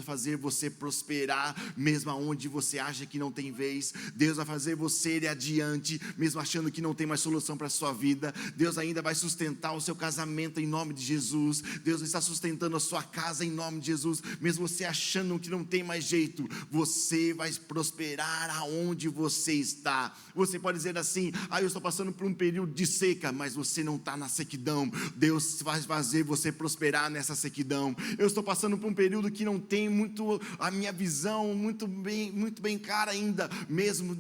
fazer você prosperar, mesmo aonde você acha que não tem vez. Deus vai fazer você ir adiante, mesmo achando que não tem mais solução para a sua vida. Deus ainda vai sustentar o seu casamento em nome de Jesus. Deus está sustentando a sua casa em nome de Jesus, mesmo você achando que não tem mais jeito, você vai prosperar aonde você está. Você pode dizer assim: eu estou passando por um período de seca, mas você não está na sequidão. Deus vai fazer você prosperar nessa sequidão. Eu estou passando por um período que não tem muito a minha visão muito bem clara ainda, mesmo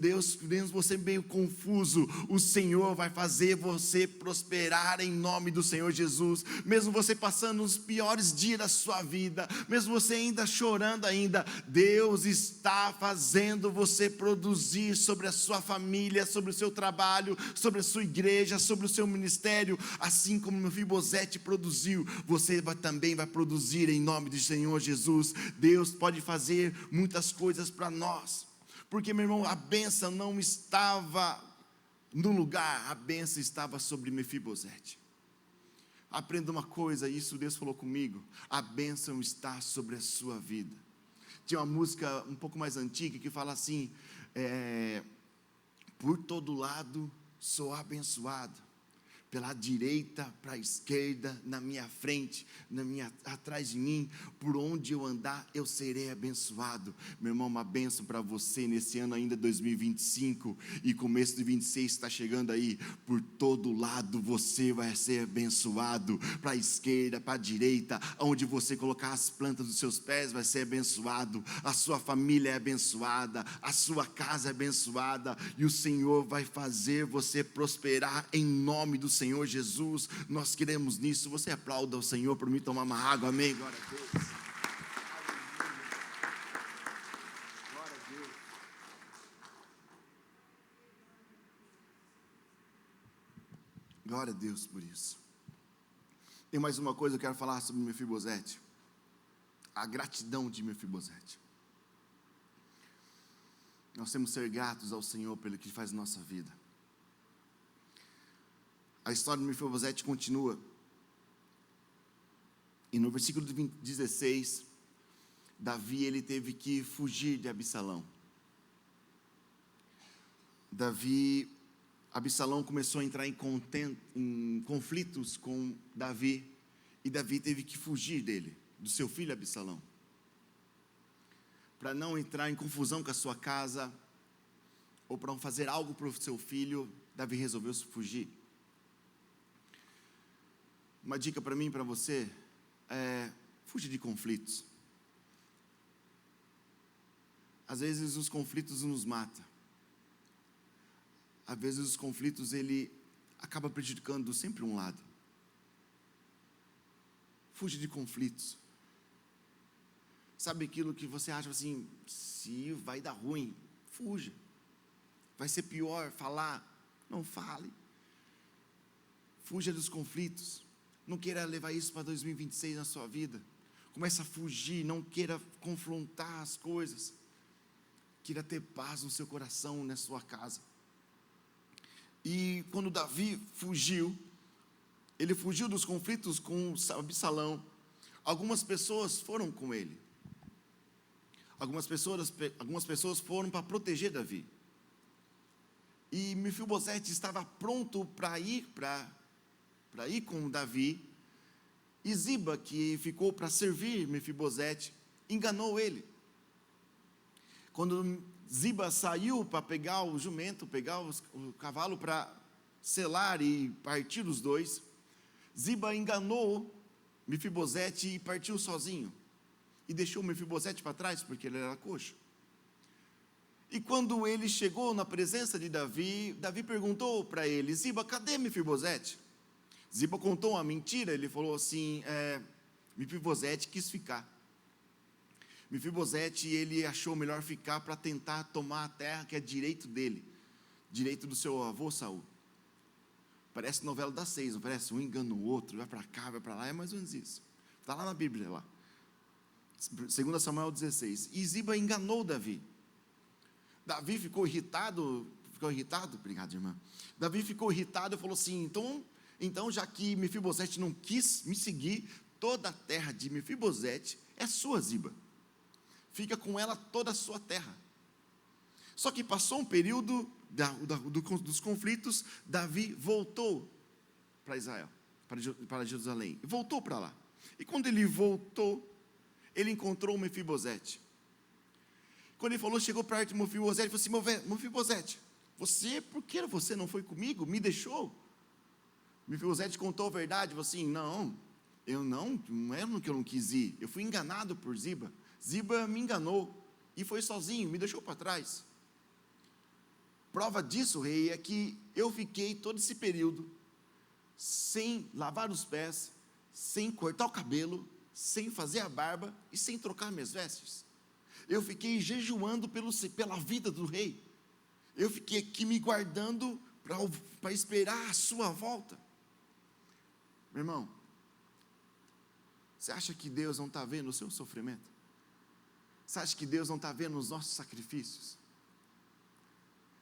você meio confuso, o Senhor vai fazer você prosperar em nome do Senhor Jesus. Mesmo você passando os piores dias da sua vida, mesmo você ainda chorando ainda, Deus está fazendo você produzir sobre a sua família, sobre o seu trabalho, sobre a sua igreja, sobre o seu ministério, assim como Mefibosete produziu, você também vai produzir em nome do Senhor Jesus. Deus pode fazer muitas coisas para nós, porque, meu irmão, a bênção não estava no lugar, a bênção estava sobre Mefibosete. Aprenda uma coisa, isso Deus falou comigo: a bênção está sobre a sua vida. Tinha uma música um pouco mais antiga que fala assim: por todo lado sou abençoado, pela direita, para a esquerda, na minha frente, atrás de mim, por onde eu andar, eu serei abençoado. Meu irmão, uma bênção para você nesse ano ainda 2025, e começo de 26 está chegando aí. Por todo lado você vai ser abençoado, para a esquerda, para a direita, onde você colocar as plantas dos seus pés vai ser abençoado, a sua família é abençoada, a sua casa é abençoada, e o Senhor vai fazer você prosperar em nome do Senhor Jesus. Nós queremos nisso. Você aplauda o Senhor por mim tomar uma água, amém? Glória a Deus. Glória a Deus. Glória a Deus por isso. E mais uma coisa eu quero falar sobre Mefibosete: a gratidão de Mefibosete. Nós temos que ser gratos ao Senhor pelo que Ele faz na nossa vida. A história de Mefibosete continua, e no versículo 16, Davi, ele teve que fugir de Absalão. Absalão começou a entrar em conflitos com Davi, e Davi teve que fugir dele, do seu filho Absalão, para não entrar em confusão com a sua casa, ou para não fazer algo para o seu filho. Davi resolveu fugir. Uma dica para mim e para você é: fuja de conflitos. Às vezes os conflitos nos matam. Às vezes os conflitos, ele acaba prejudicando sempre um lado. Fuja de conflitos. Sabe aquilo que você acha assim, se vai dar ruim, fuja. Vai ser pior falar, não fale. Fuja dos conflitos. Não queira levar isso para 2026 na sua vida. Comece a fugir, não queira confrontar as coisas. Queira ter paz no seu coração, na sua casa. E quando Davi fugiu, ele fugiu dos conflitos com Absalão. Algumas pessoas foram com ele. Algumas pessoas foram para proteger Davi. E Mefibosete estava pronto para ir com Davi, E Ziba, que ficou para servir Mefibosete, enganou ele. Quando Ziba saiu para pegar o jumento, pegar o cavalo para selar e partir os dois, Ziba enganou Mefibosete e partiu sozinho. E deixou Mefibosete para trás, porque ele era coxo. E quando ele chegou na presença de Davi, Davi perguntou para ele: Ziba, cadê Mefibosete? Ziba contou uma mentira, ele falou assim: Mefibosete quis ficar. Mefibosete, ele achou melhor ficar para tentar tomar a terra que é direito dele, direito do seu avô Saul. Parece novela das 6, não parece? Um engana o outro, vai para cá, vai para lá, é mais ou menos isso. Está lá na Bíblia, lá. 2 Samuel 16. E Ziba enganou Davi. Davi ficou irritado, obrigado, irmã. Davi ficou irritado e falou assim: então já que Mefibosete não quis me seguir, toda a terra de Mefibosete é sua, Ziba. Fica com ela toda a sua terra. Só que passou um período dos conflitos, Davi voltou para Israel, para Jerusalém, voltou para lá. E quando ele voltou, ele encontrou Mefibosete. Quando ele falou, chegou perto de Mefibosete, ele falou assim: Mefibosete, por que você não foi comigo? Me deixou? Mefibosete contou a verdade, falou assim: não é que eu não quis ir, eu fui enganado por Ziba. Ziba me enganou e foi sozinho, me deixou para trás. Prova disso, rei, é que eu fiquei todo esse período sem lavar os pés, sem cortar o cabelo, sem fazer a barba e sem trocar minhas vestes. Eu fiquei jejuando pela vida do rei. Eu fiquei aqui me guardando para esperar a sua volta. Meu irmão, você acha que Deus não está vendo o seu sofrimento? Você acha que Deus não está vendo os nossos sacrifícios?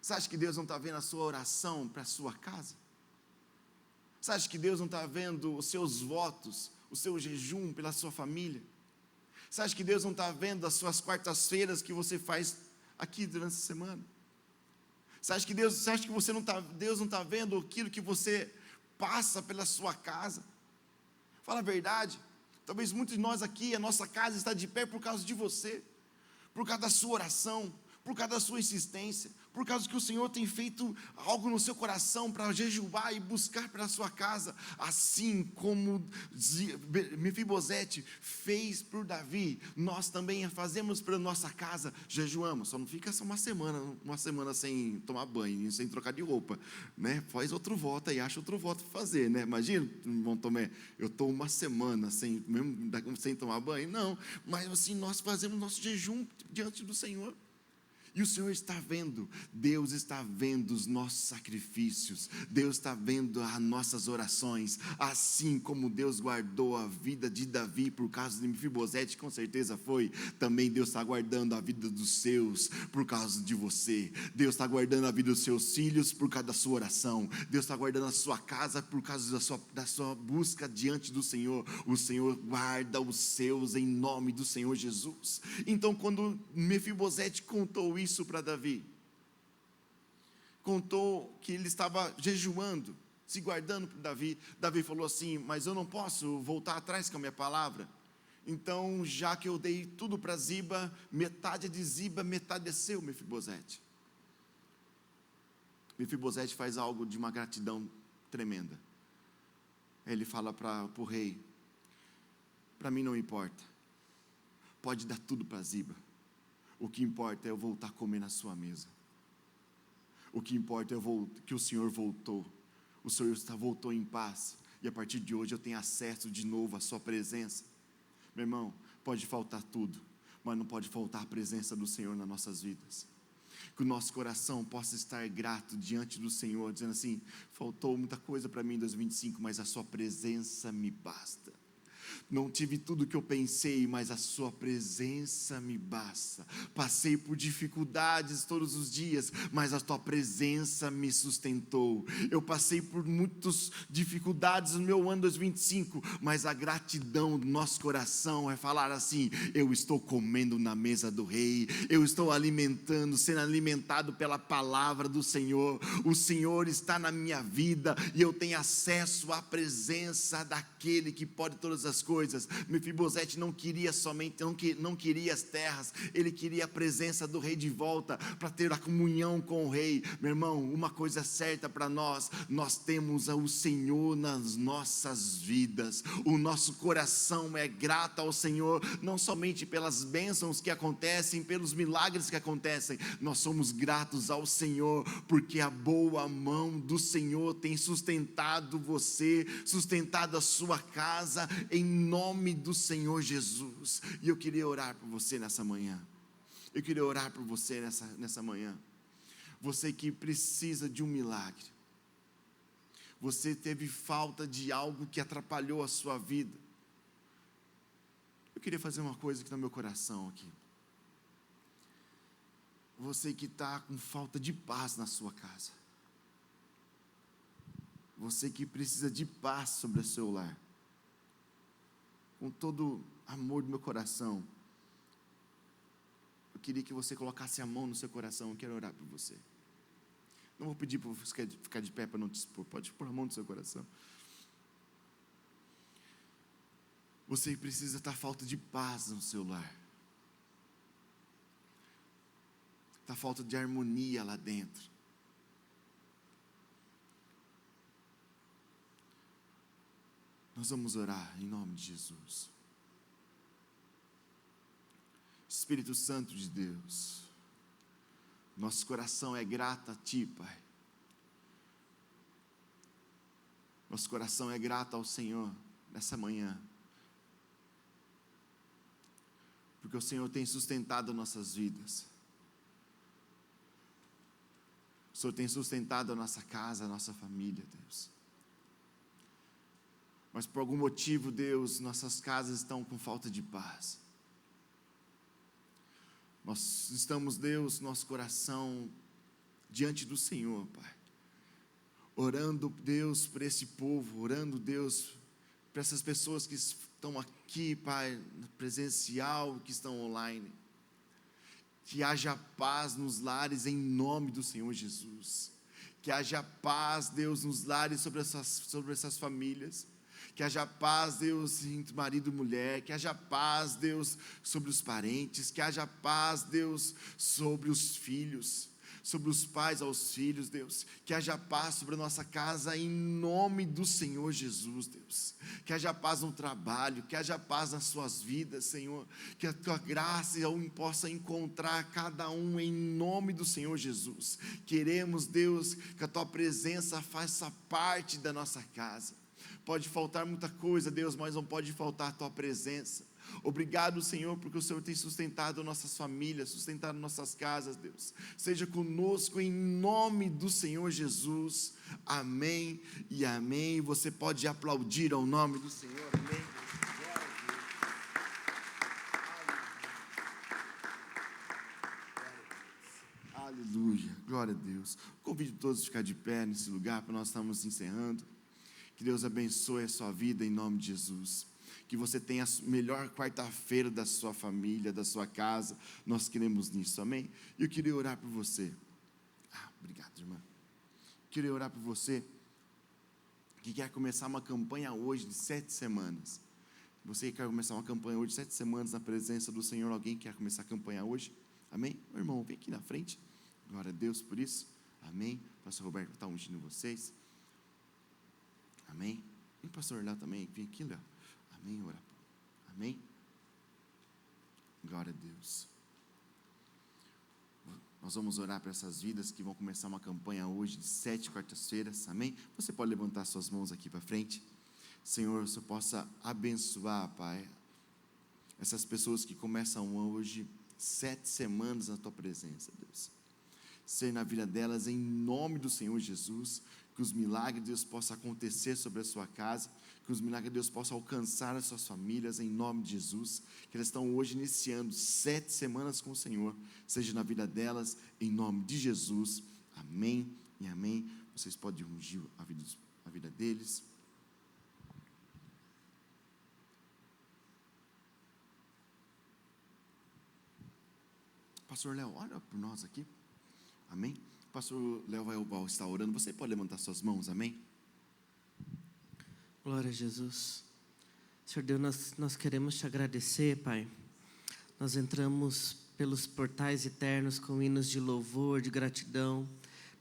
Você acha que Deus não está vendo a sua oração para a sua casa? Você acha que Deus não está vendo os seus votos, o seu jejum pela sua família? Você acha que Deus não está vendo as suas quartas-feiras que você faz aqui durante a semana? Você acha que Deus não está vendo aquilo que você passa pela sua casa? Fala a verdade. Talvez muitos de nós aqui, a nossa casa está de pé por causa de você, por causa da sua oração, por causa da sua insistência, por causa que o Senhor tem feito algo no seu coração para jejuar e buscar pela sua casa, assim como Mefibosete fez por Davi, nós também fazemos pela nossa casa, jejuamos. Só não fica só uma semana sem tomar banho, sem trocar de roupa, né? Faz outro voto aí, acha outro voto para fazer, né? Imagina, irmão Tomé, eu estou uma semana sem tomar banho, não, mas assim, nós fazemos nosso jejum diante do Senhor. E o Senhor está vendo, Deus está vendo os nossos sacrifícios, Deus está vendo as nossas orações, assim como Deus guardou a vida de Davi por causa de Mefibosete, com certeza foi, também Deus está guardando a vida dos seus por causa de você. Deus está guardando a vida dos seus filhos por causa da sua oração, Deus está guardando a sua casa por causa da sua busca diante do Senhor. O Senhor guarda os seus em nome do Senhor Jesus. Então, quando Mefibosete contou isso para Davi, contou que ele estava jejuando, se guardando para Davi. Davi falou assim: mas eu não posso voltar atrás com a minha palavra. Então, já que eu dei tudo para Ziba, metade é de Ziba, metade é seu, Mefibosete. Mefibosete faz algo de uma gratidão tremenda. Ele fala para o rei: para mim não importa, pode dar tudo para Ziba, o que importa é eu voltar a comer na sua mesa. O que importa é que o Senhor voltou. O Senhor voltou em paz. E a partir de hoje eu tenho acesso de novo à sua presença. Meu irmão, pode faltar tudo, mas não pode faltar a presença do Senhor nas nossas vidas. Que o nosso coração possa estar grato diante do Senhor, dizendo assim: faltou muita coisa para mim em 2025, mas a sua presença me basta. Não tive tudo o que eu pensei, mas a sua presença me basta. Passei por dificuldades todos os dias, mas a tua presença me sustentou. Eu passei por muitas dificuldades no meu ano 2025, mas a gratidão do nosso coração é falar assim: eu estou comendo na mesa do rei, eu estou sendo alimentado pela palavra do Senhor. O Senhor está na minha vida e eu tenho acesso à presença daquele que pode todas as coisas. Mefibosete não queria não queria as terras, ele queria a presença do rei de volta, para ter a comunhão com o rei. Meu irmão, uma coisa certa para nós temos o Senhor nas nossas vidas. O nosso coração é grato ao Senhor, não somente pelas bênçãos que acontecem, pelos milagres que acontecem. Nós somos gratos ao Senhor, porque a boa mão do Senhor tem sustentado você, sustentado a sua casa, em nome do Senhor Jesus. E eu queria orar por você nessa manhã. Eu queria orar por você nessa manhã. Você que precisa de um milagre. Você teve falta de algo que atrapalhou a sua vida. Eu queria fazer uma coisa aqui no meu coração aqui. Você que está com falta de paz na sua casa. Você que precisa de paz sobre o seu lar. Com todo amor do meu coração, eu queria que você colocasse a mão no seu coração. Eu quero orar por você. Não vou pedir para você ficar de pé para não te expor. Pode pôr a mão no seu coração. Você precisa estar falta de paz no seu lar. Está falta de harmonia lá dentro. Nós vamos orar em nome de Jesus. Espírito Santo de Deus, nosso coração é grato a Ti, Pai. Nosso coração é grato ao Senhor nessa manhã, porque o Senhor tem sustentado nossas vidas. O Senhor tem sustentado a nossa casa, a nossa família, Deus. Mas por algum motivo, Deus, nossas casas estão com falta de paz. Nós estamos, Deus, nosso coração diante do Senhor, Pai. Orando, Deus, por esse povo, orando, Deus, para essas pessoas que estão aqui, Pai, presencial, que estão online. Que haja paz nos lares em nome do Senhor Jesus. Que haja paz, Deus, nos lares sobre essas famílias. Que haja paz, Deus, entre marido e mulher. Que haja paz, Deus, sobre os parentes. Que haja paz, Deus, sobre os filhos. Sobre os pais aos filhos, Deus. Que haja paz sobre a nossa casa em nome do Senhor Jesus, Deus. Que haja paz no trabalho, que haja paz nas suas vidas, Senhor. Que a tua graça possa encontrar cada um em nome do Senhor Jesus. Queremos, Deus, que a tua presença faça parte da nossa casa. Pode faltar muita coisa, Deus, mas não pode faltar a tua presença. Obrigado, Senhor, porque o Senhor tem sustentado nossas famílias, sustentado nossas casas, Deus. Seja conosco em nome do Senhor Jesus. Amém e amém. Você pode aplaudir ao nome do Senhor. Amém. Aleluia. Glória a Deus. Convido todos a ficar de pé nesse lugar para nós estarmos encerrando. Que Deus abençoe a sua vida em nome de Jesus. Que você tenha a melhor quarta-feira da sua família, da sua casa. Nós queremos nisso, amém? E eu queria orar por você. Obrigado, irmã. Queria orar por você que quer começar uma campanha hoje de 7 semanas. Você quer começar uma campanha hoje de 7 semanas na presença do Senhor. Alguém quer começar a campanha hoje? Amém? Meu irmão, vem aqui na frente. Glória a Deus por isso. Amém? O pastor Roberto está ungindo vocês. Amém? E o pastor Léo também. Vem aqui, Léo. Amém, ora. Amém? Glória a Deus. Nós vamos orar para essas vidas que vão começar uma campanha hoje de 7 quartas-feiras, amém? Você pode levantar suas mãos aqui para frente. Senhor, o Senhor possa abençoar, Pai, essas pessoas que começam hoje 7 semanas na Tua presença, Deus. ser na vida delas, em nome do Senhor Jesus. Que os milagres de Deus possam acontecer sobre a sua casa, que os milagres de Deus possam alcançar as suas famílias, em nome de Jesus. Que elas estão hoje iniciando 7 semanas com o Senhor, seja na vida delas, em nome de Jesus. Amém e amém. Vocês podem ungir a vida deles. Pastor Léo, olha por nós aqui. Amém? O pastor Léo vai estar orando. Você pode levantar suas mãos, amém? Glória a Jesus. Senhor Deus, nós queremos te agradecer, Pai. Nós entramos pelos portais eternos com hinos de louvor, de gratidão.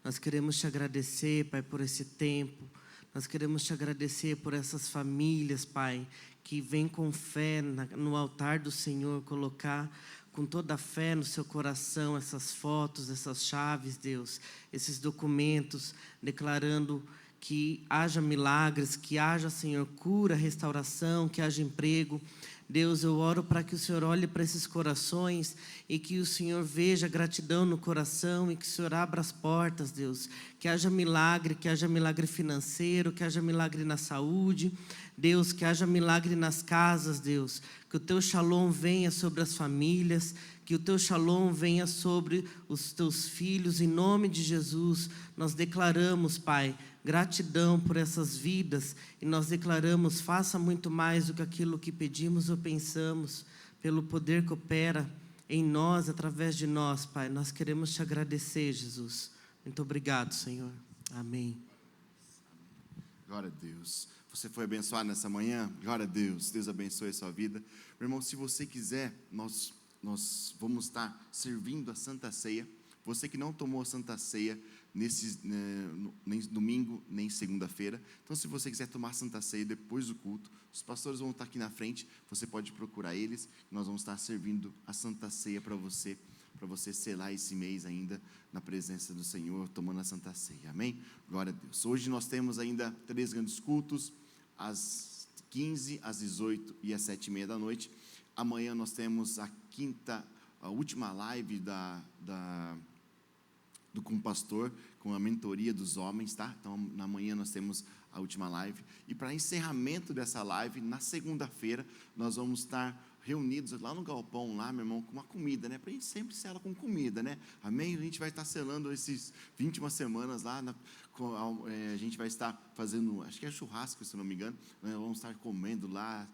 Nós queremos te agradecer, Pai, por esse tempo. Nós queremos te agradecer por essas famílias, Pai, que vêm com fé no altar do Senhor, colocar com toda a fé no seu coração essas fotos, essas chaves, Deus, esses documentos, declarando que haja milagres, que haja, Senhor, cura, restauração, que haja emprego. Deus, eu oro para que o Senhor olhe para esses corações e que o Senhor veja gratidão no coração e que o Senhor abra as portas, Deus. Que haja milagre financeiro, que haja milagre na saúde, Deus, que haja milagre nas casas, Deus. Que o Teu shalom venha sobre as famílias, que o Teu shalom venha sobre os Teus filhos, em nome de Jesus. Nós declaramos, Pai, gratidão por essas vidas, e nós declaramos, faça muito mais do que aquilo que pedimos ou pensamos, pelo poder que opera em nós, através de nós, Pai. Nós queremos te agradecer, Jesus. Muito obrigado, Senhor. Amém. Glória a Deus. Você foi abençoado nessa manhã? Glória a Deus. Deus abençoe a sua vida. Meu irmão, se você quiser, nós vamos estar servindo a Santa Ceia. Você que não tomou a Santa Ceia nem domingo, nem segunda-feira. Então, se você quiser tomar a Santa Ceia depois do culto, os pastores vão estar aqui na frente. Você pode procurar eles. Nós vamos estar servindo a Santa Ceia para você selar esse mês ainda na presença do Senhor, tomando a Santa Ceia. Amém? Glória a Deus. Hoje nós temos ainda 3 grandes cultos, às 15, às 18 e às 7h30 da noite. Amanhã nós temos a última live com o pastor, com a mentoria dos homens, tá? Então, na manhã nós temos a última live. E para encerramento dessa live, na segunda-feira, nós vamos estar reunidos lá no galpão, lá, meu irmão, com uma comida, né? Para a gente sempre sela com comida, né? Amém? A gente vai estar selando esses 21 semanas lá, a gente vai estar fazendo, acho que é churrasco, se não me engano, né? Vamos estar comendo lá,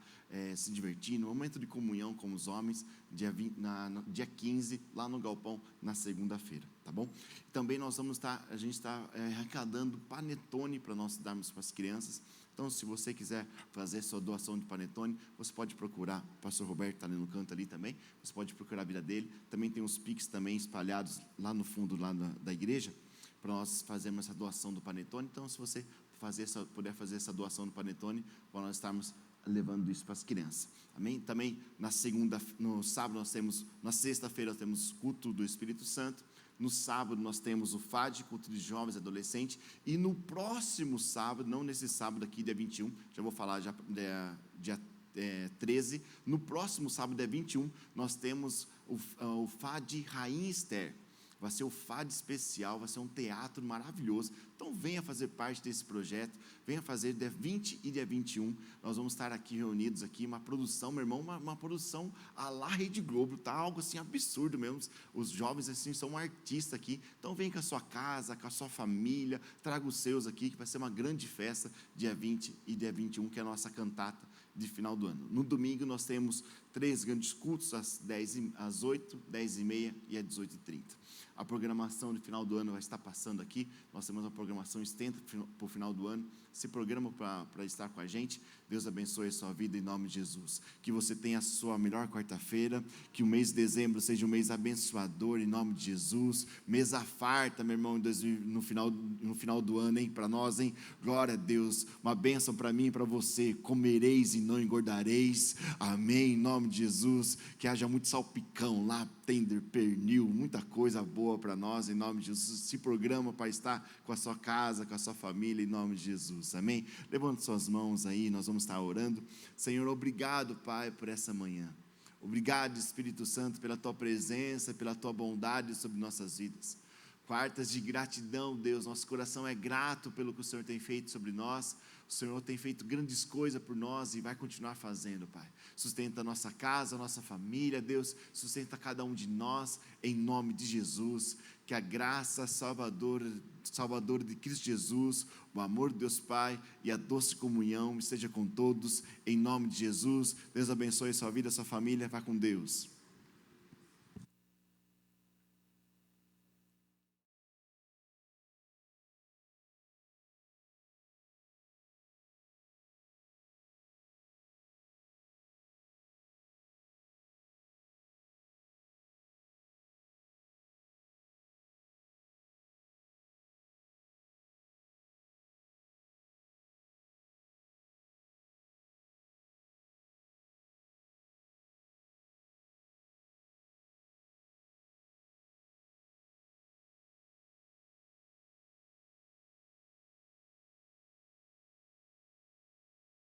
se divertindo, um momento de comunhão com os homens, dia 15, lá no galpão, na segunda-feira, tá bom? Também a gente está arrecadando panetone para nós darmos para as crianças. Então, se você quiser fazer sua doação de panetone, você pode procurar, o pastor Roberto está ali no canto ali também, você pode procurar a vida dele. Também tem os Pix também espalhados lá no fundo lá da igreja, para nós fazermos essa doação do panetone. Então, se você puder fazer essa doação do panetone, para nós estarmos levando isso para as crianças. Amém? Também no sábado na sexta-feira nós temos culto do Espírito Santo. No sábado nós temos o FAD, culto de jovens e adolescentes. E no próximo sábado, não nesse sábado aqui, dia 21, já vou falar dia 13. No próximo sábado, dia 21, nós temos o FAD Rainha Esther. Vai ser o FAD especial, vai ser um teatro maravilhoso. Então venha fazer parte desse projeto, venha fazer dia 20 e dia 21. Nós vamos estar aqui reunidos aqui, uma produção, meu irmão, uma produção à la Rede Globo, tá algo assim absurdo mesmo. Os jovens assim são artistas aqui. Então vem com a sua casa, com a sua família, traga os seus aqui, que vai ser uma grande festa dia 20 e dia 21, que é a nossa cantata de final do ano. No domingo nós temos 3 grandes cultos, às 8, 10h30 e às 18h30. A programação de final do ano vai estar passando aqui. Nós temos uma programação extensa para o final do ano. Se programa para estar com a gente. Deus abençoe a sua vida em nome de Jesus. Que você tenha a sua melhor quarta-feira. Que o mês de dezembro seja um mês abençoador em nome de Jesus. Mesa farta, meu irmão, no final do ano, hein? Para nós, hein? Glória a Deus. Uma bênção para mim e para você. Comereis e não engordareis. Amém. Em nome de Jesus. Que haja muito salpicão lá, tender, pernil, muita coisa boa para nós, em nome de Jesus. Se programa para estar com a sua casa, com a sua família, em nome de Jesus, amém? Levante suas mãos aí, nós vamos estar orando. Senhor, obrigado, Pai, por essa manhã. Obrigado, Espírito Santo, pela Tua presença, pela Tua bondade sobre nossas vidas. quartas de gratidão, Deus. Nosso coração é grato pelo que o Senhor tem feito sobre nós. O Senhor tem feito grandes coisas por nós e vai continuar fazendo, Pai. Sustenta a nossa casa, a nossa família, Deus. Sustenta cada um de nós, em nome de Jesus. Que a graça salvadora de Cristo Jesus, o amor de Deus Pai e a doce comunhão esteja com todos, em nome de Jesus. Deus abençoe a sua vida, a sua família. Vá com Deus.